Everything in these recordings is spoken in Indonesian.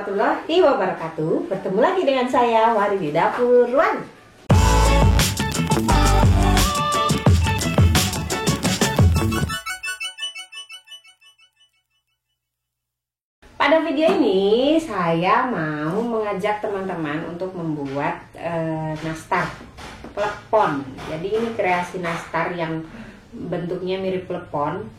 warahmatullahi wabarakatuh. Bertemu lagi dengan saya Wari di Dapur Wan. Pada video ini saya mau mengajak teman-teman untuk membuat nastar klepon. Jadi ini kreasi nastar yang bentuknya mirip klepon,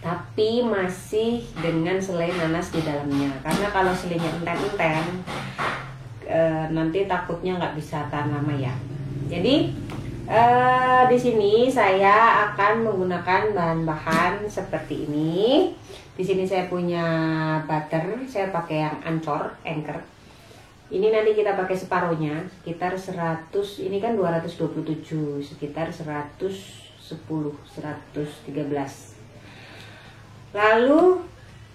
tapi masih dengan selai nanas di dalamnya. Karena kalau selainya enten-enten, nanti takutnya nggak bisa tahan lama ya. Jadi di sini saya akan menggunakan bahan-bahan seperti ini. Di sini saya punya butter, saya pakai yang Anchor. Ini nanti kita pakai separuhnya, sekitar 100. Ini kan 227, sekitar 113. Lalu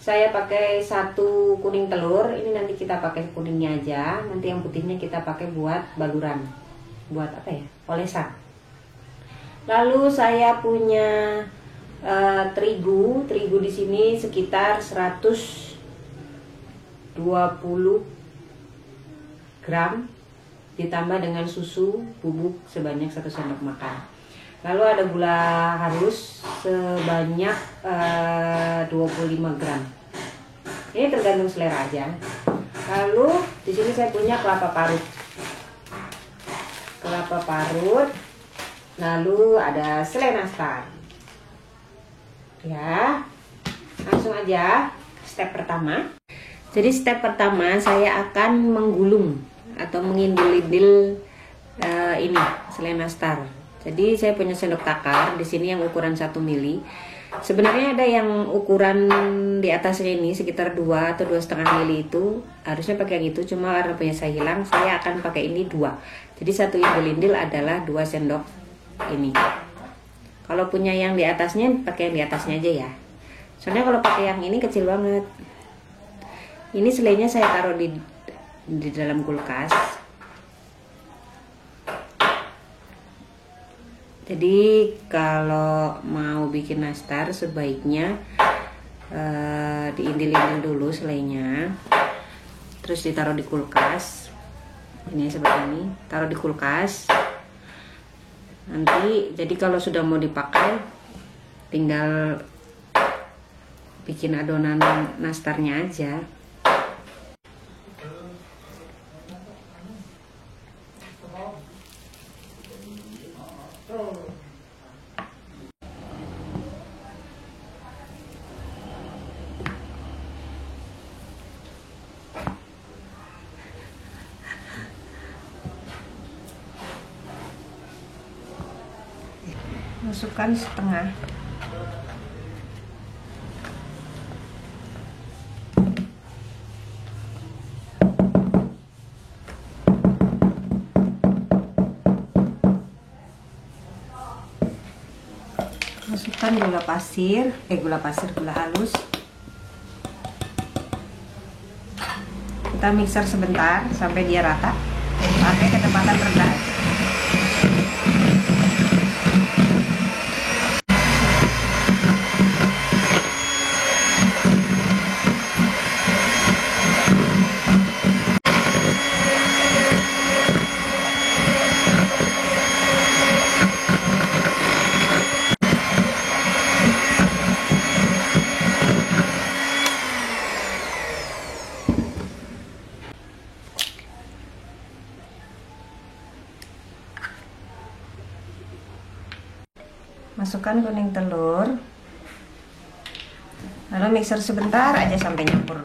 saya pakai 1 kuning telur. Ini nanti kita pakai kuningnya aja. Nanti yang putihnya kita pakai buat baluran. Buat apa ya? Olesan. Lalu saya punya terigu di sini sekitar 120 gram, ditambah dengan susu bubuk sebanyak 1 sendok makan. Lalu ada gula halus sebanyak 25 gram. Ini tergantung selera aja. Lalu di sini saya punya kelapa parut. Lalu ada selai nastar. Ya, langsung aja step pertama. Jadi step pertama saya akan menggulung atau mengindil-indil ini selai nastar. Jadi saya punya sendok takar di sini yang ukuran 1 mili. Sebenarnya ada yang ukuran di atasnya ini sekitar 2 atau 2,5 mili, itu harusnya pakai yang itu, cuma karena punya saya hilang, saya akan pakai ini 2. Jadi 1 indil-indil adalah 2 sendok ini. Kalau punya yang di atasnya, pakai yang di atasnya aja ya. Soalnya kalau pakai yang ini kecil banget. Ini selainya saya taruh di dalam kulkas. Jadi kalau mau bikin nastar sebaiknya diindil-indil dulu selainya, terus ditaruh di kulkas. Ini seperti ini, taruh di kulkas. Nanti jadi kalau sudah mau dipakai, tinggal bikin adonan nastarnya aja. Masukkan setengah. Masukkan gula halus. Kita mixer sebentar sampai dia rata. Pakai kecepatan rendah. Masukkan kuning telur, lalu mixer sebentar aja sampai nyampur.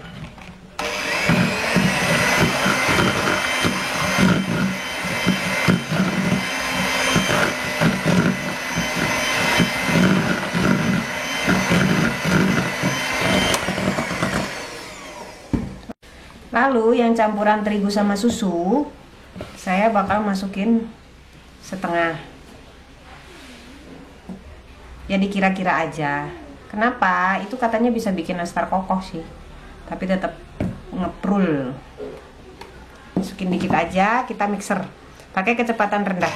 Lalu yang campuran terigu sama susu, saya bakal masukin setengah. Jadi kira-kira aja. Kenapa? Itu katanya bisa bikin nastar kokoh sih, tapi tetap ngeprul. Masukin dikit aja, kita mixer pakai kecepatan rendah.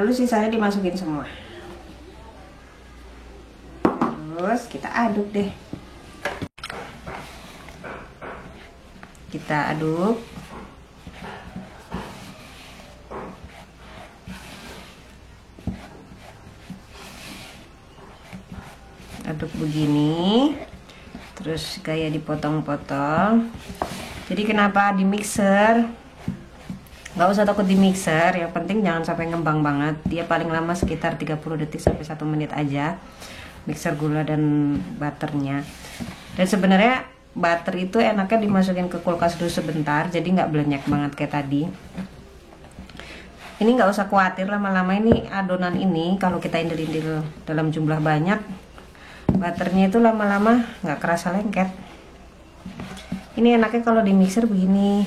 lalu sisanya dimasukin semua. Terus kita aduk deh. Kita aduk. Aduk begini. Terus kayak dipotong-potong. Jadi kenapa di mixer? Nggak usah takut di mixer, yang penting jangan sampai ngembang banget. Dia paling lama sekitar 30 detik sampai 1 menit aja. Mixer gula dan butternya. Dan sebenarnya butter itu enaknya dimasukin ke kulkas dulu sebentar, jadi nggak blenyak banget kayak tadi. Ini nggak usah khawatir lama-lama, ini adonan ini kalau kita indel-indel dalam jumlah banyak, butternya itu lama-lama nggak kerasa lengket. Ini enaknya kalau di mixer begini,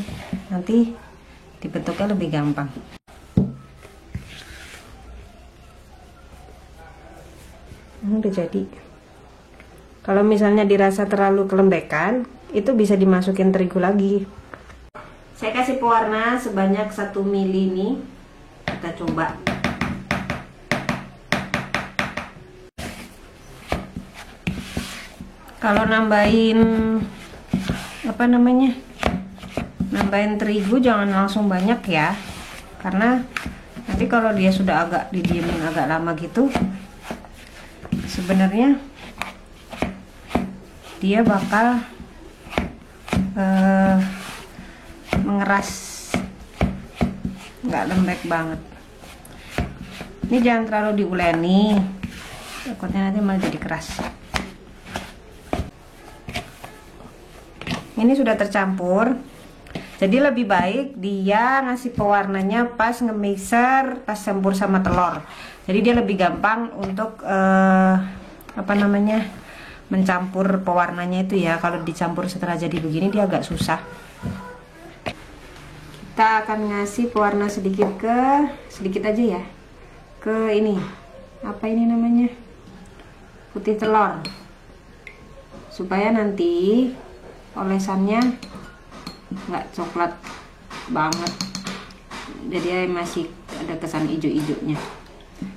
nanti dibentuknya lebih gampang. Udah jadi. Kalau misalnya dirasa terlalu kelembekan, itu bisa dimasukin terigu lagi. Saya kasih pewarna sebanyak 1 mili nih. Kita coba. Kalau nambahin apa namanya? Nambahin terigu jangan langsung banyak ya. Karena nanti kalau dia sudah agak didiemin agak lama gitu, sebenarnya dia bakal mengeras, nggak lembek banget. Ini jangan terlalu diuleni, takutnya nanti malah jadi keras. Ini sudah tercampur, jadi lebih baik dia ngasih pewarnanya pas nge-mixer, pas campur sama telur. Jadi dia lebih gampang untuk apa namanya, mencampur pewarnanya itu ya. Kalau dicampur setelah jadi begini dia agak susah. Kita akan ngasih pewarna sedikit aja ya, ke ini, apa ini namanya, putih telur, supaya nanti olesannya nggak coklat banget, jadi masih ada kesan hijau-hijaunya.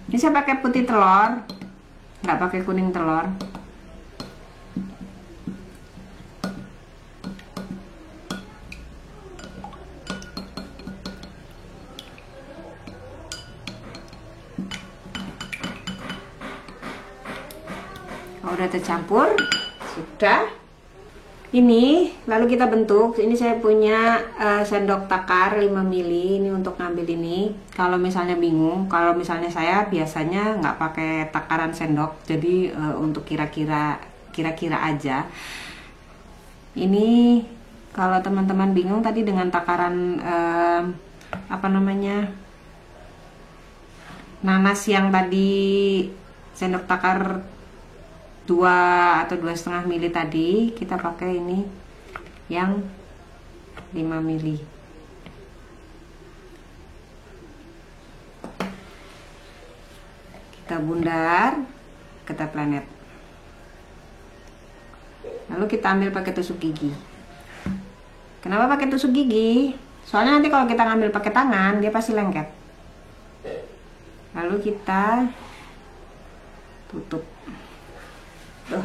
Ini saya pakai putih telur, nggak pakai kuning telur. Kalau udah tercampur, sudah. Ini lalu kita bentuk. Ini saya punya sendok takar 5 mili ini untuk ngambil ini. Kalau misalnya bingung, kalau misalnya saya biasanya nggak pakai takaran sendok, jadi untuk kira-kira aja. Ini kalau teman-teman bingung tadi dengan takaran apa namanya, nanas yang tadi sendok takar 2 atau 2,5 mili tadi, kita pakai ini yang 5 mili. Kita bundar, kita planet. Lalu kita ambil pakai tusuk gigi. Kenapa pakai tusuk gigi? Soalnya nanti kalau kita ngambil pakai tangan dia pasti lengket. Lalu kita tutup. Tuh.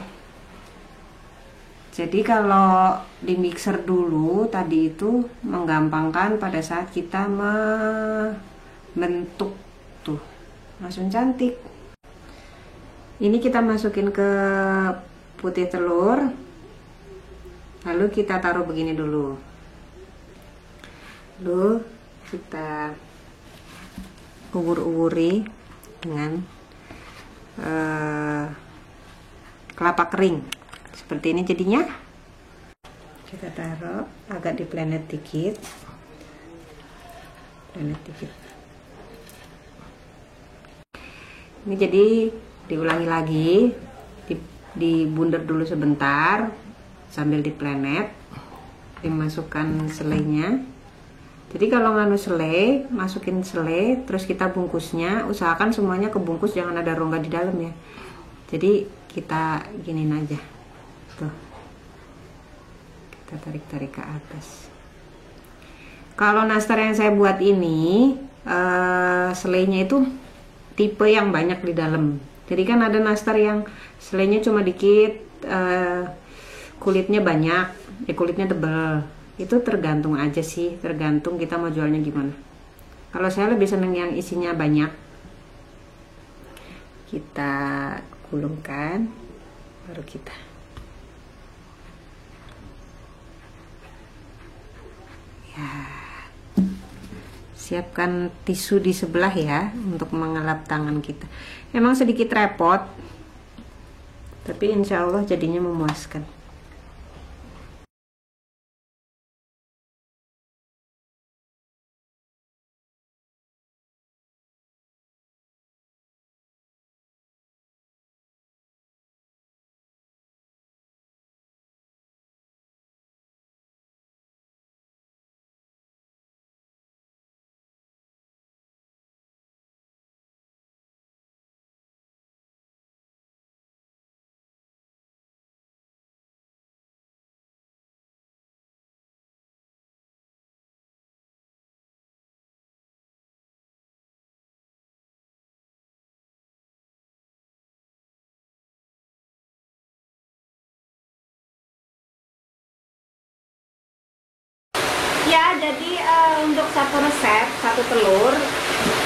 Jadi kalau di mixer dulu tadi itu menggampangkan pada saat kita membentuk, tuh langsung cantik. Ini kita masukin ke putih telur, lalu kita taruh begini dulu, lalu kita ubur-uburi dengan kelapa kering seperti ini jadinya. Kita taruh agak di planet dikit, ini jadi diulangi lagi, dibundar dulu sebentar sambil di planet, dimasukkan selainya. Jadi kalau nganu selai, masukin selai, terus kita bungkusnya, usahakan semuanya kebungkus, jangan ada rongga di dalam ya. Jadi kita giniin aja, tuh, kita tarik-tarik ke atas. Kalau nastar yang saya buat ini selainya itu tipe yang banyak di dalam. Jadi kan ada nastar yang selainya cuma dikit, kulitnya banyak, kulitnya tebal. Itu tergantung aja sih, tergantung kita mau jualnya gimana. Kalau saya lebih seneng yang isinya banyak. Kita gulungkan, baru kita ya, siapkan tisu di sebelah ya untuk mengelap tangan kita. Emang sedikit repot, tapi insya Allah jadinya memuaskan. Ya, jadi untuk satu resep, satu telur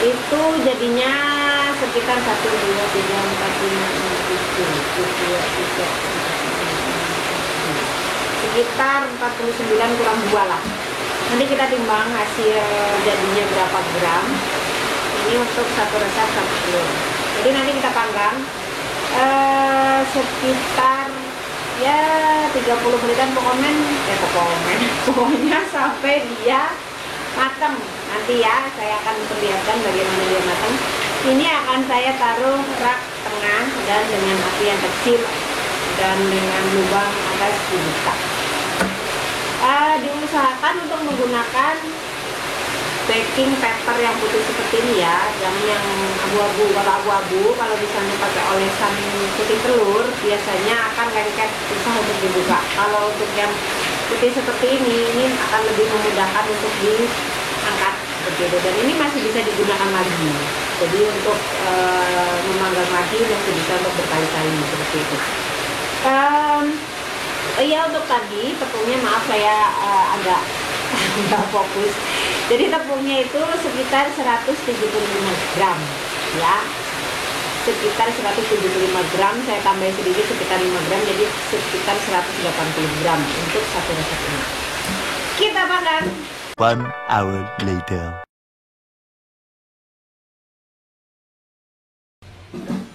itu jadinya sekitar 1, 2, 3, 4, 5, 6, 7, 8, 9, 10, sekitar 49 kurang 2 lah. Nanti kita timbang hasil jadinya berapa gram. Ini untuk satu resep, satu telur. Jadi nanti kita panggang sekitar ya 30 menitan pokoknya sampai dia matang. Nanti ya saya akan perlihatkan bagaimana dia matang. Ini akan saya taruh rak tengah dan dengan api yang kecil dan dengan lubang atas dibuka. Diusahakan untuk menggunakan baking paper yang putih seperti ini ya, jangan yang abu-abu. Kalau abu-abu, kalau misalnya pakai olesan putih telur, biasanya akan lengket, susah untuk dibuka. Kalau untuk yang putih seperti ini akan lebih memudahkan untuk diangkat begitu. Dan ini masih bisa digunakan lagi. Jadi untuk memanggang lagi masih bisa untuk berkali-kali seperti itu. Ya untuk tadi tepungnya maaf saya agak nggak fokus. Jadi tepungnya itu sekitar 175 gram ya, sekitar 175 gram. Saya tambahin sedikit sekitar 5 gram, jadi sekitar 180 gram untuk satu resep ini. Kita panggang. 1 hour later.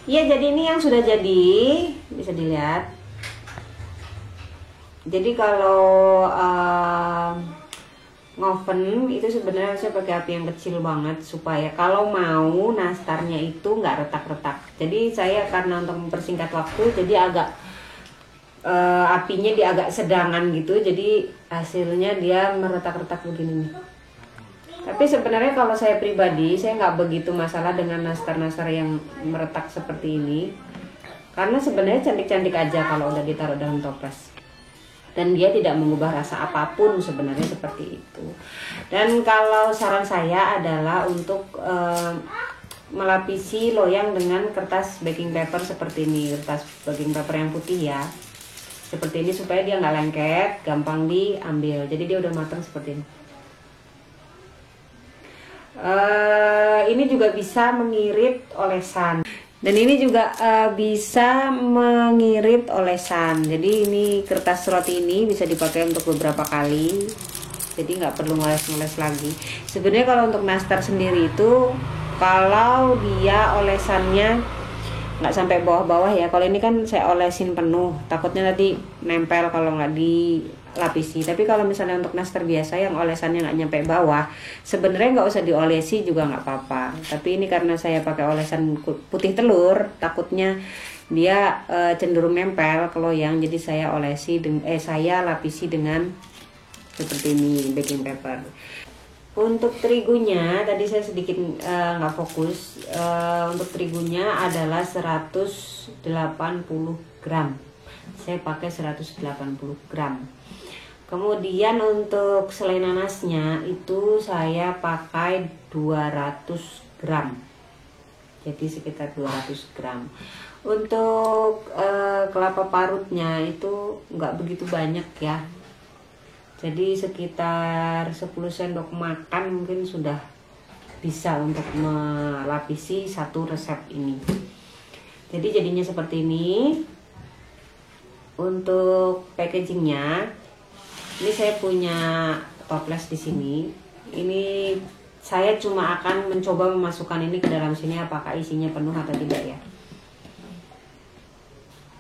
Ya, jadi ini yang sudah jadi, bisa dilihat. Jadi kalau ngoven itu sebenarnya saya pakai api yang kecil banget supaya kalau mau nastarnya itu nggak retak-retak. Jadi saya karena untuk mempersingkat waktu, jadi agak apinya dia agak sedangan gitu, jadi hasilnya dia meretak-retak begini nih. Tapi sebenarnya kalau saya pribadi, saya nggak begitu masalah dengan nastar-nastar yang meretak seperti ini, karena sebenarnya cantik-cantik aja kalau udah ditaruh dalam toples. Dan dia tidak mengubah rasa apapun sebenarnya seperti itu. Dan kalau saran saya adalah untuk melapisi loyang dengan kertas baking paper seperti ini, kertas baking paper yang putih ya, seperti ini, supaya dia nggak lengket, gampang diambil. Jadi dia udah matang seperti ini. Ini juga bisa mengirit olesan. Dan ini juga bisa mengirit olesan. Jadi ini kertas roti ini bisa dipakai untuk beberapa kali. Jadi nggak perlu ngoles-ngoles lagi. Sebenarnya kalau untuk nastar sendiri itu, kalau dia olesannya nggak sampai bawah-bawah ya. Kalau ini kan saya olesin penuh, takutnya nanti nempel kalau nggak dilapisi. Tapi kalau misalnya untuk nastar biasa yang olesannya nggak nyampe bawah, sebenarnya nggak usah diolesi juga nggak apa-apa. Tapi ini karena saya pakai olesan putih telur, takutnya dia cenderung nempel ke loyang, jadi saya saya lapisi dengan seperti ini baking paper. Untuk terigunya tadi saya sedikit nggak fokus. Untuk terigunya adalah 180 gram. Saya pakai 180 gram. Kemudian untuk selai nanasnya itu saya pakai 200 gram. jadi sekitar 200 gram. Untuk kelapa parutnya itu nggak begitu banyak ya, jadi sekitar 10 sendok makan mungkin sudah bisa untuk melapisi satu resep ini. Jadi jadinya seperti ini. Untuk packagingnya, ini saya punya toples di sini. Ini saya cuma akan mencoba memasukkan ini ke dalam sini, apakah isinya penuh atau tidak ya.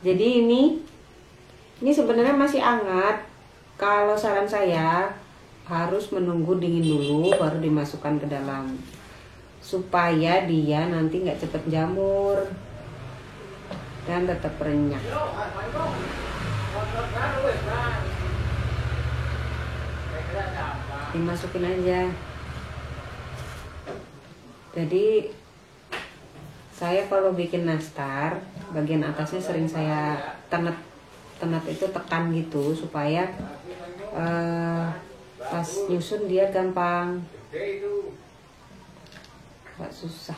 Jadi ini sebenarnya masih hangat. Kalau saran saya harus menunggu dingin dulu baru dimasukkan ke dalam, supaya dia nanti nggak cepet jamur dan tetap renyah. Dimasukin aja. Jadi saya kalau bikin nastar, bagian atasnya sering saya tenet itu tekan gitu supaya pas nyusun dia gampang, nggak susah.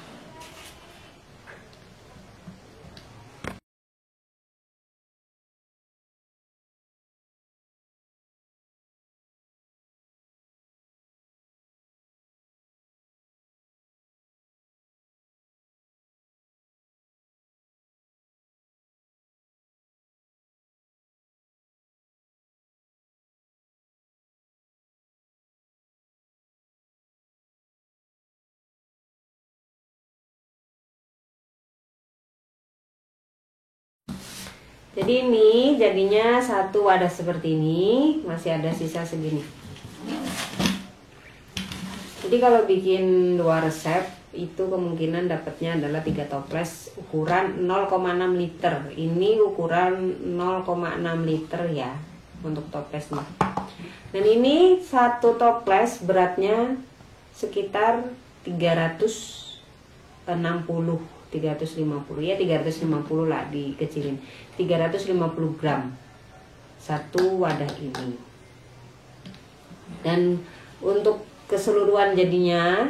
Jadi ini jadinya satu wadah seperti ini, masih ada sisa segini. Jadi kalau bikin 2 resep itu kemungkinan dapatnya adalah 3 toples ukuran 0,6 liter. Ini ukuran 0,6 liter ya untuk toplesnya. Dan ini satu toples beratnya sekitar 350 ya, 350 lah dikecilin, 350 gram satu wadah ini. Dan untuk keseluruhan jadinya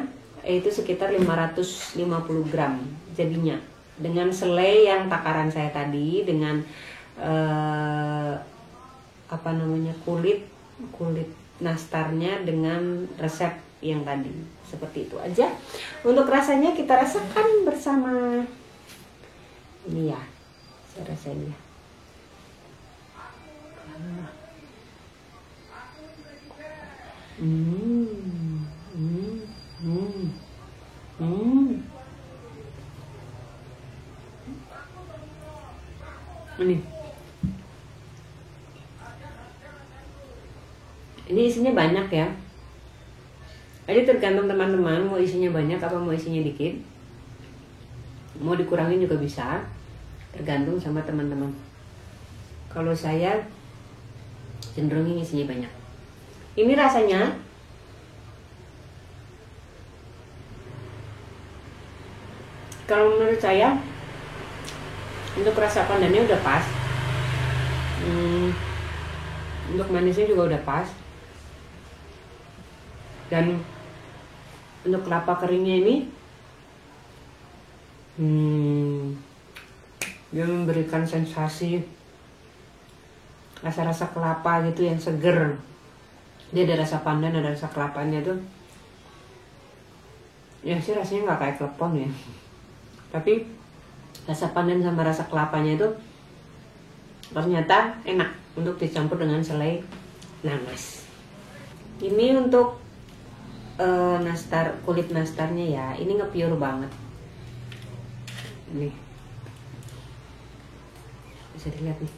itu sekitar 550 gram jadinya, dengan selai yang takaran saya tadi, dengan kulit nastarnya dengan resep yang tadi. Seperti itu aja. Untuk rasanya kita rasakan bersama. Ini ya, saya rasain ya. Ini isinya banyak ya. Jadi tergantung teman-teman mau isinya banyak apa mau isinya dikit. Mau dikurangin juga bisa, tergantung sama teman-teman. Kalau saya cenderung isinya banyak. Ini rasanya kalau menurut saya untuk rasa pandannya udah pas. Untuk manisnya juga udah pas. Dan untuk kelapa keringnya ini dia memberikan sensasi rasa-rasa kelapa gitu yang seger. Dia ada rasa pandan, ada rasa kelapanya tuh. Ya sih rasanya nggak kayak klepon ya, tapi rasa pandan sama rasa kelapanya itu ternyata enak untuk dicampur dengan selai nanas. Ini untuk nastar, kulit nastarnya ya, ini nge-pure banget. Nih, bisa dilihat nih,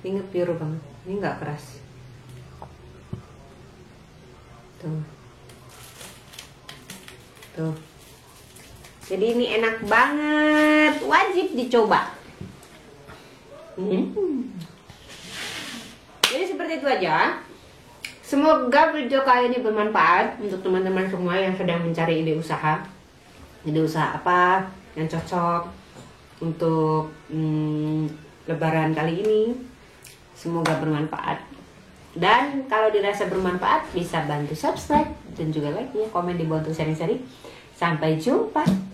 ini nge-pure banget, ini nggak keras. Tuh, jadi ini enak banget, wajib dicoba. Jadi seperti itu aja. Semoga video kali ini bermanfaat untuk teman-teman semua yang sedang mencari ide usaha. Ide usaha apa yang cocok untuk Lebaran kali ini. Semoga bermanfaat. Dan kalau dirasa bermanfaat bisa bantu subscribe dan juga like-nya, komen di bawah untuk sharing-sharing. Sampai jumpa.